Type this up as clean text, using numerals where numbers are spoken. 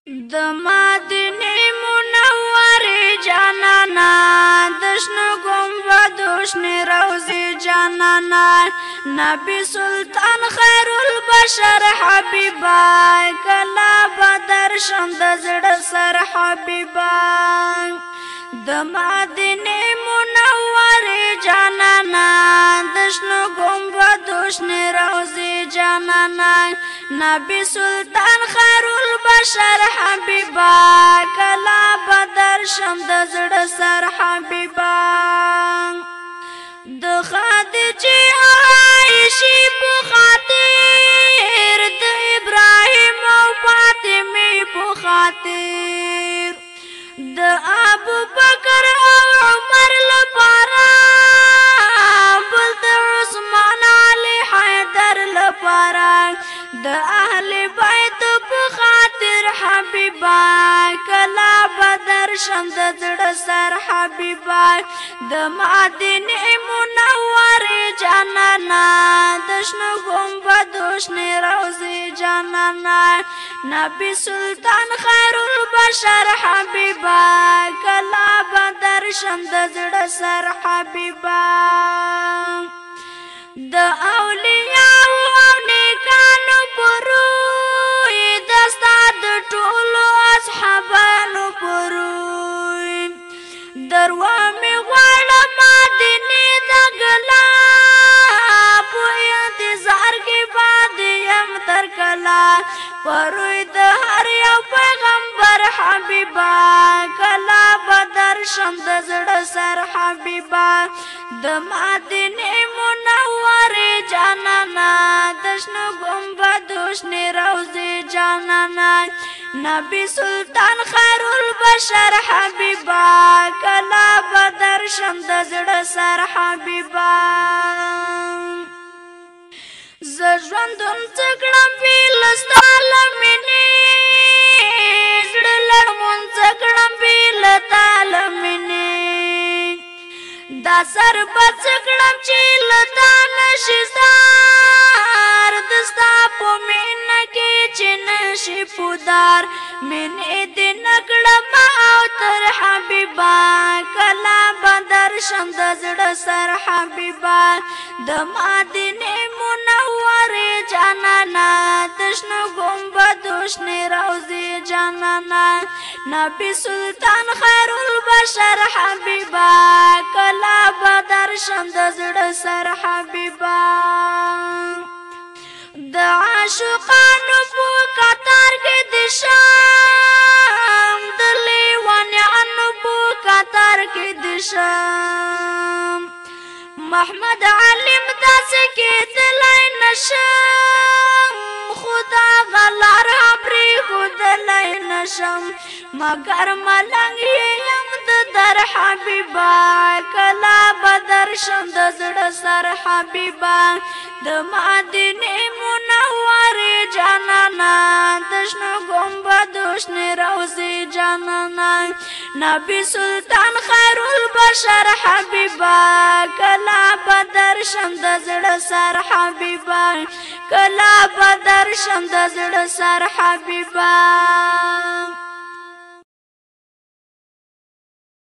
د مدینه منوره جانانا دشنو گنبدو شنی روزی جانانا نبی سلطان خیر البشر حبیبا کلا بدر شم د زړه سر حبیبا د مدینه منوره جانانا دشنو گنبدو شنی روزی جانانا نبی سلطان خیر البشر حبیبا کلا بدر شم د زړه سر حبیبا د خدیجه عائشې په خاطر د ابراهیم او فاطمه په خاطر د ابوبکر او عمر لپاره بل د عثمان علي حیدر لپاره د اهل بیت په خاطر حبیبا کلا بدر شم د زړه سر حبیبا د مدینه منوره جانانا دشنو گنبدو شنی روزی جانانا نبی سلطان خیر البشر حبیبا کلا بدر شم د زړه سر حبیبا د اولیاء او نیکانو پروي دستا د ټولو اصحابانو پروي دروا می غواړه مدینه د ګلا په انتظار کې باندې يم تر کلا پروي د هر یو پیغمبر حبیبا کلا بدر شم د زړه سر حبیبا د مدینه منوره جانانا دشنو گنبدو شنی روزی جانانا نبی سلطان خیر البشر حبیبا کلا بدر شم د زړه سر حبیبا ز ژوندون څکړم ویلستا لمنې زړه لړمون څکړم ویلتا لمنې دا سر بڅکړم چې لتا نشي زار دستا په مینه کې چې نشي پودار مینه دې نکړم او تر حبیبا کلا بدر شم د زړه سر حبیبا د مدینه منوره جانانا دشنو گنبدو شنی روزی جانانا نبی سلطان خیر البشر حبیبا کلا بدر شم د زړه سر حبیبا د عاشقانو په قطار کې د شام د لیوانانو په قطار کې د شام محمد علم داسې کېدلی نشم خدا غلار پرې ښودلی نشم مګر ملنګ یم د در حبیبا کلا بدر شم د زړه سر حبیبا د مدینه منوره جانانا دشنو گنبدو شنی روزی جانانا نبی سلطان خیر البشر حبیبا کلا بدر شم د زړه سر حبیبا کلا بدر شم د زړه سر حبیبا